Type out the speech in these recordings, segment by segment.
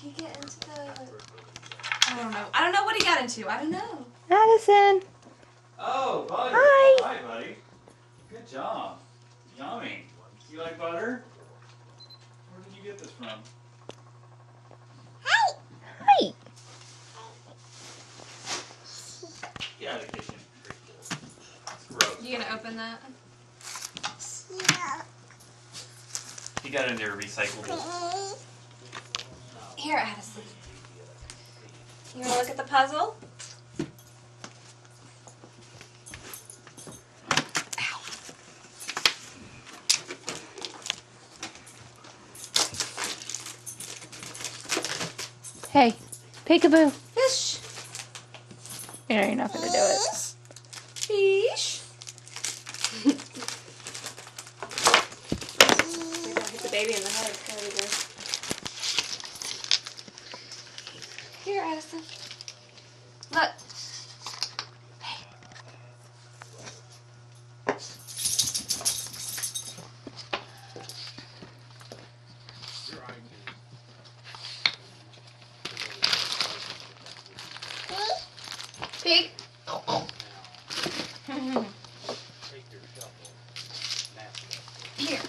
he get into the... I don't know. I don't know what he got into. I don't know. Addison. Oh, butter. Hi. Hi, buddy. Good job. Yummy. You like butter? Where did you get this from? Hi. Get out of the kitchen. It's gross. You gonna open that? He got into recyclable. Here, Addison. You wanna look at the puzzle? Ow. Hey, peekaboo. Fish. You know you're not gonna do it. Fish. You're gonna hit the baby in the head. There we go. Here, Addison. Look. Hey. Pig. Here.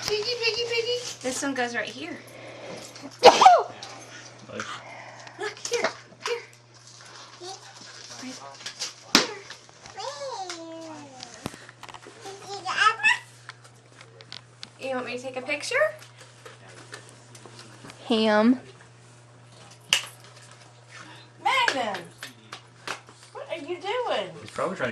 Piggy, piggy, piggy. This one goes right here. Look, here, here. Right here. You want me to take a picture? Ham. Magnum, what are you doing? He's probably trying to